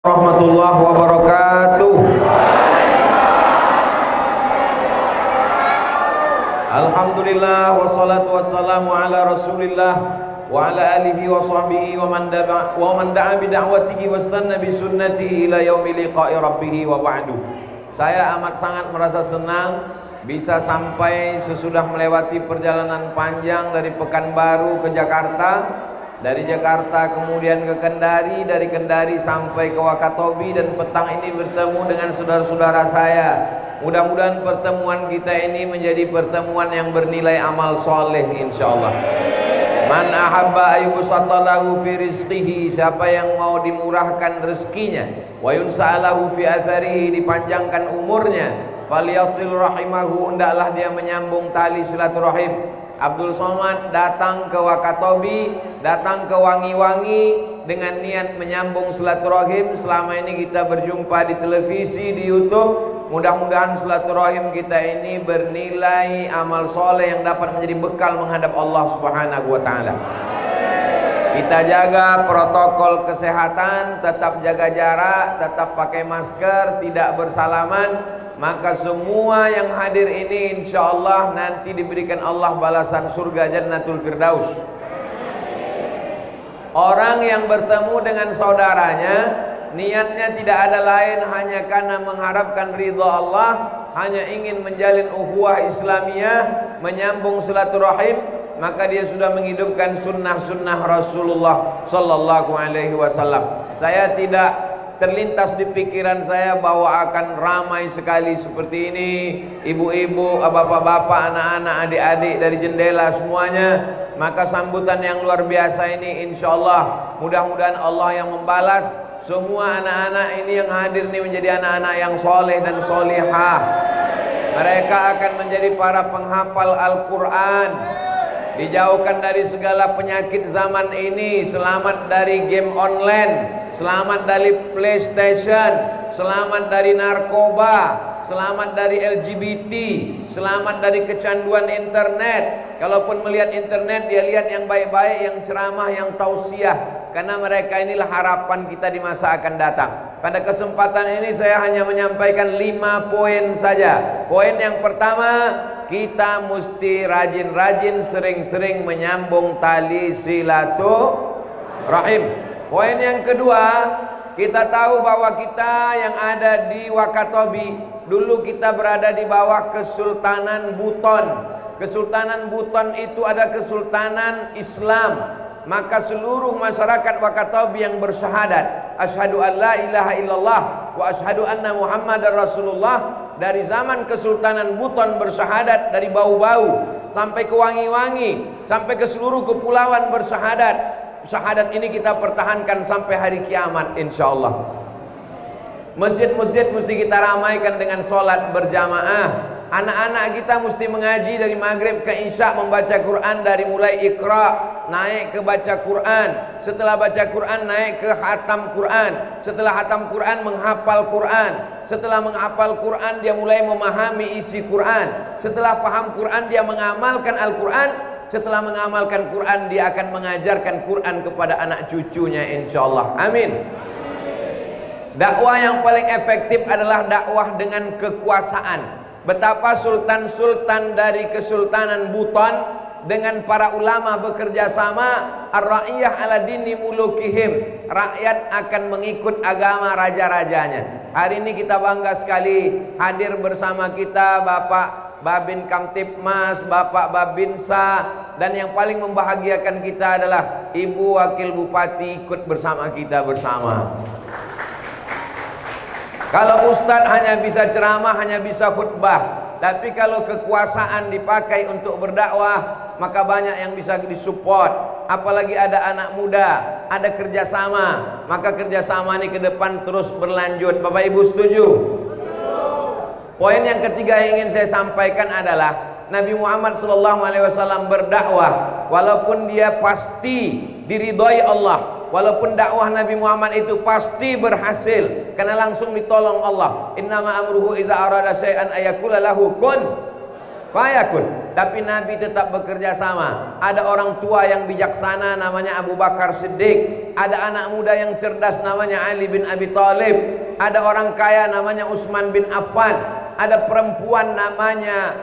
Warahmatullahi wabarakatuh. Alhamdulillah wassalatu wassalamu ala Rasulillah wa ala alihi wa sahbihi wa man da'a bi da'watihi wastanna bi sunnatihi ila yaumi liqa'i rabbih wa ba'du. Saya amat sangat merasa senang bisa sampai sesudah melewati perjalanan panjang dari Pekanbaru ke Jakarta, dari Jakarta kemudian ke Kendari, dari Kendari sampai ke Wakatobi, dan petang ini bertemu dengan saudara-saudara saya. Mudah-mudahan pertemuan kita ini menjadi pertemuan yang bernilai amal soleh insyaallah. Man ahabba ayyubsatallahu fi rizqihi, siapa yang mau dimurahkan rezekinya, wa yunsa'alahu fi azarihi, dipanjangkan umurnya, falyasil rahimahu, hendaklah dia menyambung tali silaturahim. Abdul Somad datang ke Wakatobi, datang ke Wangi-Wangi dengan niat menyambung silaturahim. Selama ini kita berjumpa di televisi, di YouTube. Mudah-mudahan silaturahim kita ini bernilai amal soleh yang dapat menjadi bekal menghadap Allah Subhanahu wa ta'ala. Kita jaga protokol kesehatan, tetap jaga jarak, tetap pakai masker, tidak bersalaman. Maka semua yang hadir ini insya Allah nanti diberikan Allah balasan surga Jannatul Firdaus. Orang yang bertemu dengan saudaranya, niatnya tidak ada lain hanya karena mengharapkan ridha Allah, hanya ingin menjalin ukhuwah Islamiyah, menyambung silaturahim, maka dia sudah menghidupkan sunnah-sunnah Rasulullah Sallallahu Alaihi Wasallam. Saya tidak terlintas di pikiran saya bahwa akan ramai sekali seperti ini, ibu-ibu, bapak-bapak, anak-anak, adik-adik dari jendela semuanya. Maka sambutan yang luar biasa ini insya Allah, mudah-mudahan Allah yang membalas semua anak-anak ini yang hadir ini menjadi anak-anak yang soleh dan solihah. Mereka akan menjadi para penghafal Al-Quran, dijauhkan dari segala penyakit zaman ini, selamat dari game online, selamat dari PlayStation, selamat dari narkoba, selamat dari LGBT, selamat dari kecanduan internet. Kalaupun melihat internet, dia lihat yang baik-baik, yang ceramah, yang tausiah, karena mereka inilah harapan kita di masa akan datang. Pada kesempatan ini saya hanya menyampaikan 5 poin saja. Poin yang pertama, kita mesti rajin-rajin sering-sering menyambung tali silaturahim. Poin yang kedua, kita tahu bahwa kita yang ada di Wakatobi, dulu kita berada di bawah Kesultanan Buton. Kesultanan Buton itu ada kesultanan Islam. Maka seluruh masyarakat Wakatobi yang bersyahadat asyhadu an la ilaha illallah wa asyhadu anna muhammadar rasulullah, dari zaman Kesultanan Buton bersyahadat, dari Bau-Bau sampai ke Wangi-Wangi, sampai ke seluruh kepulauan bersyahadat. Syahadat ini kita pertahankan sampai hari kiamat insyaallah. Masjid-masjid mesti kita ramaikan dengan sholat berjamaah. Anak-anak kita mesti mengaji dari maghrib ke isya, membaca Quran dari mulai Iqra naik ke baca Quran, setelah baca Quran naik ke hatam Quran, setelah hatam Quran menghafal Quran, setelah menghafal Quran dia mulai memahami isi Quran, setelah paham Quran dia mengamalkan Al-Quran, setelah mengamalkan Quran dia akan mengajarkan Quran kepada anak cucunya insyaallah. Amin. Dakwah yang paling efektif adalah dakwah dengan kekuasaan. Betapa sultan-sultan dari Kesultanan Buton dengan para ulama bekerja sama, ar-ra'iyah ala dini mulukihim, rakyat akan mengikut agama raja-rajanya. Hari ini kita bangga sekali hadir bersama kita Bapak Babin Kamtipmas, Bapak Babinsa, dan yang paling membahagiakan kita adalah Ibu Wakil Bupati ikut bersama kita bersama. Kalau ustadz hanya bisa ceramah, hanya bisa khutbah, tapi kalau kekuasaan dipakai untuk berdakwah, maka banyak yang bisa disupport. Apalagi ada anak muda, ada kerjasama, maka kerjasama ini ke depan terus berlanjut. Bapak Ibu setuju? Poin yang ketiga yang ingin saya sampaikan adalah Nabi Muhammad SAW berdakwah walaupun dia pasti diridhoi Allah. Walaupun dakwah Nabi Muhammad itu pasti berhasil karena langsung ditolong Allah. Innama amruhu iza arada syai'an ayakula lahu kun fayakun. Tapi Nabi tetap bekerja sama. Ada orang tua yang bijaksana namanya Abu Bakar Siddiq. Ada anak muda yang cerdas namanya Ali bin Abi Thalib. Ada orang kaya namanya Utsman bin Affan. Ada perempuan namanya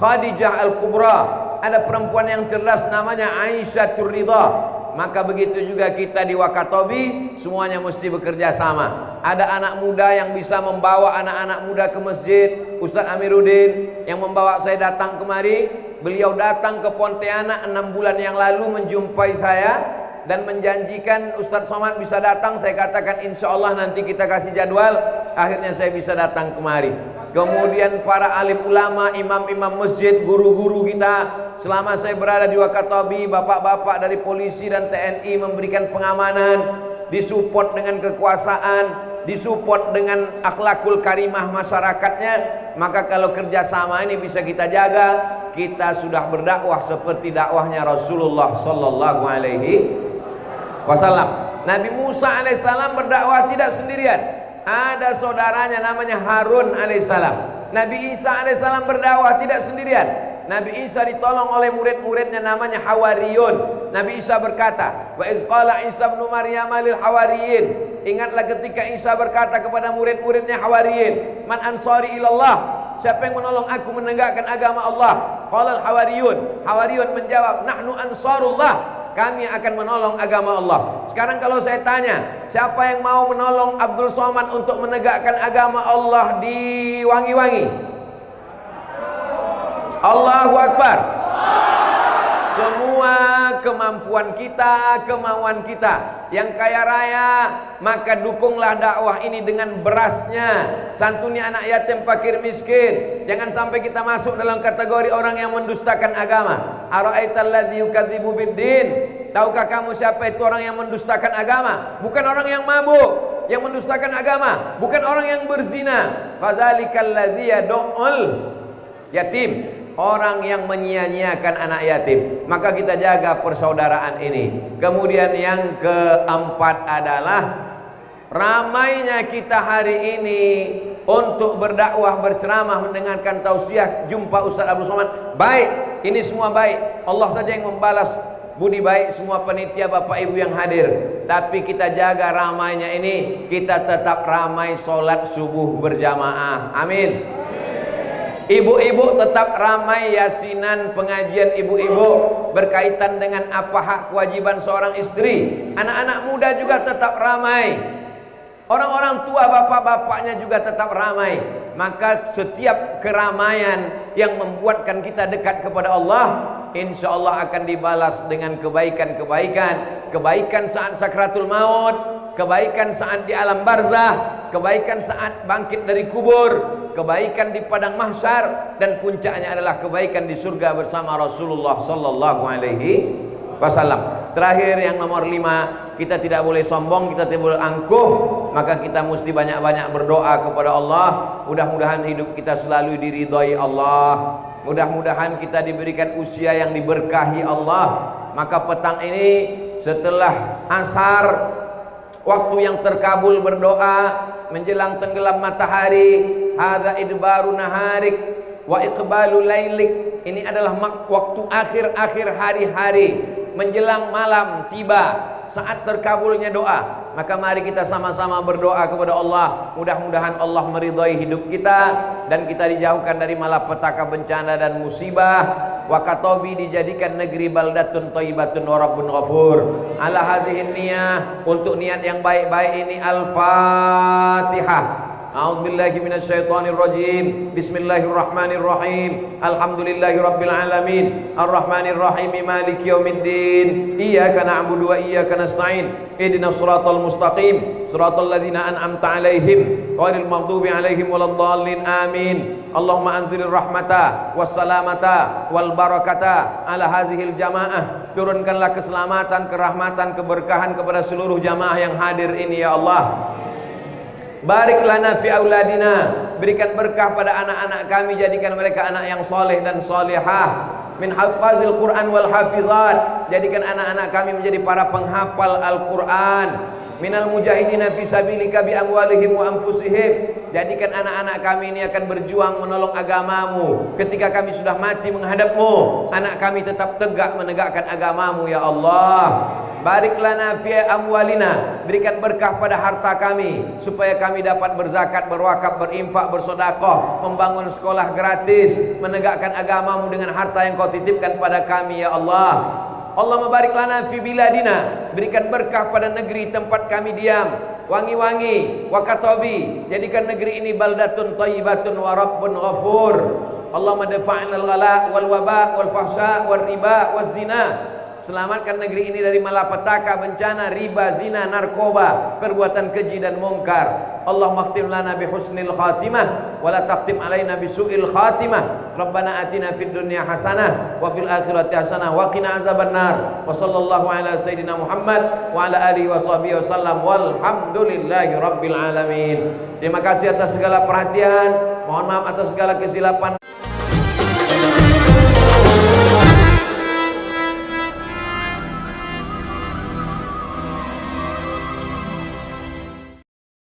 Khadijah Al-Kubra. Ada perempuan yang cerdas namanya Aisyah Ridha. Maka begitu juga kita di Wakatobi, semuanya mesti bekerja sama. Ada anak muda yang bisa membawa anak-anak muda ke masjid. Ustadz Amiruddin yang membawa saya datang kemari. Beliau datang ke Pontianak 6 bulan yang lalu menjumpai saya dan menjanjikan Ustadz Somad bisa datang. Saya katakan insya Allah nanti kita kasih jadwal. Akhirnya saya bisa datang kemari. Kemudian para alim ulama, imam-imam masjid, guru-guru kita. Selama saya berada di Wakatobi, bapak-bapak dari polisi dan TNI memberikan pengamanan, disupport dengan kekuasaan, disupport dengan akhlakul karimah masyarakatnya. Maka kalau kerjasama ini bisa kita jaga, kita sudah berdakwah seperti dakwahnya Rasulullah Sallallahu Alaihi Wasallam. Nabi Musa alaihissalam berdakwah tidak sendirian. Ada saudaranya namanya Harun alaihissalam. Nabi Isa alaihissalam berdakwah tidak sendirian. Nabi Isa ditolong oleh murid-muridnya namanya Hawariyun. Nabi Isa berkata, wa iz qala Isa ibn Maryam lil hawariyin. Ingatlah ketika Isa berkata kepada murid-muridnya Hawariyin, man ansari ilallah, siapa yang menolong aku menegakkan agama Allah? Qala al hawariyun. Hawariyun menjawab, nahnu ansarullah, kami akan menolong agama Allah. Sekarang kalau saya tanya, siapa yang mau menolong Abdul Somad untuk menegakkan agama Allah di Wangi-Wangi? Allahu Akbar. Semua kemampuan kita, kemauan kita. Yang kaya raya, maka dukunglah dakwah ini dengan berasnya. Santuni anak yatim, fakir, miskin. Jangan sampai kita masuk dalam kategori orang yang mendustakan agama. Ara'aital ladzi yukadzibu biddin. Tahukah kamu siapa itu orang yang mendustakan agama? Bukan orang yang mabuk. Yang mendustakan agama bukan orang yang berzina. Fadzalikal ladzi yad'ul yatim. Orang yang menyia-nyiakan anak yatim. Maka kita jaga persaudaraan ini. Kemudian yang keempat adalah ramainya kita hari ini untuk berdakwah, berceramah, mendengarkan tausiah, jumpa Ustaz Abdul Somad. Baik, ini semua baik. Allah saja yang membalas budi baik semua panitia Bapak Ibu yang hadir. Tapi kita jaga ramainya ini. Kita tetap ramai sholat subuh berjamaah. Amin. Ibu-ibu tetap ramai yasinan, pengajian ibu-ibu berkaitan dengan apa hak kewajiban seorang istri. Anak-anak muda juga tetap ramai. Orang-orang tua bapak-bapaknya juga tetap ramai. Maka setiap keramaian yang membuatkan kita dekat kepada Allah, insya Allah akan dibalas dengan kebaikan-kebaikan. Kebaikan saat sakratul maut, kebaikan saat di alam barzah, kebaikan saat bangkit dari kubur, kebaikan di padang mahsyar, dan puncaknya adalah kebaikan di surga bersama Rasulullah Sallallahu Alaihi Wasallam. Terakhir yang nomor 5, kita tidak boleh sombong, kita tidak boleh angkuh. Maka kita mesti banyak-banyak berdoa kepada Allah. Mudah-mudahan hidup kita selalu diridhai Allah. Mudah-mudahan kita diberikan usia yang diberkahi Allah. Maka petang ini setelah asar, waktu yang terkabul berdoa menjelang tenggelam matahari, hadza idbaru naharik wa iqbalu lailik. Ini adalah waktu akhir-akhir hari-hari menjelang malam tiba, saat terkabulnya doa. Maka mari kita sama-sama berdoa kepada Allah. Mudah-mudahan Allah meridhai hidup kita dan kita dijauhkan dari malapetaka, bencana dan musibah. Wakatobi dijadikan negeri baldatun thayyibatun wa rabbun ghafur. Ala hadhihi niyah, untuk niat yang baik-baik ini, Al-Fatihah. A'udzubillahi minasyaitonirrajim. Bismillahirrahmanirrahim. Alhamdulillahirabbil alamin. Arrahmanirrahim. Maliki yaumiddin. Iyyaka na'budu wa iyyaka nasta'in. Ihdinas siratal mustaqim. Siratal ladzina an'amta 'alaihim ghairil maghdubi 'alaihim waladdallin. Amin. Allahumma anzilir rahmata wassalamata wal barakata ala hazihil jamaah. Turunkanlah keselamatan, kerahmatan, keberkahan kepada seluruh jamaah yang hadir ini ya Allah. Barik lana fi auladina, berikan berkah pada anak-anak kami, jadikan mereka anak yang soleh dan solehah. Min hafazil Quran wal hafizat, jadikan anak-anak kami menjadi para penghafal Al-Quran. Minal mujahidina fi sabilika bi amwalihim wa anfusihim, Jadikan anak-anak kami ini akan berjuang menolong agamamu. Ketika kami sudah mati menghadapmu, anak kami tetap tegak menegakkan agamamu ya Allah. Barik lana fi amwalina, berikan berkah pada harta kami supaya kami dapat berzakat, berwakaf, berinfak, bersedekah, membangun sekolah gratis, menegakkan agamamu dengan harta yang kau titipkan pada kami ya Allah. Allahumma barik lana fi biladina, berikan berkah pada negeri tempat kami diam, wangi-wangi, wakatobi, jadikan negeri ini baldatun thayyibatun wa rabbun ghafur. Allahumma dafa'na al-ghala wal waba wal fahsya wal riba waz zina. Selamatkan negeri ini dari malapetaka, bencana, riba, zina, narkoba, perbuatan keji dan mungkar. Allahumma khtim lana bi husnil khatimah wa la takhtim alaina bi su'il khatimah. Rabbana atina fid dunya hasanah wa fil akhirati hasanah wa qina azabannar. Wa sallallahu ala sayyidina Muhammad wa ala alihi wa sahbihi wasallam walhamdulillahi rabbil alamin. Terima kasih atas segala perhatian. Mohon maaf atas segala kesilapan.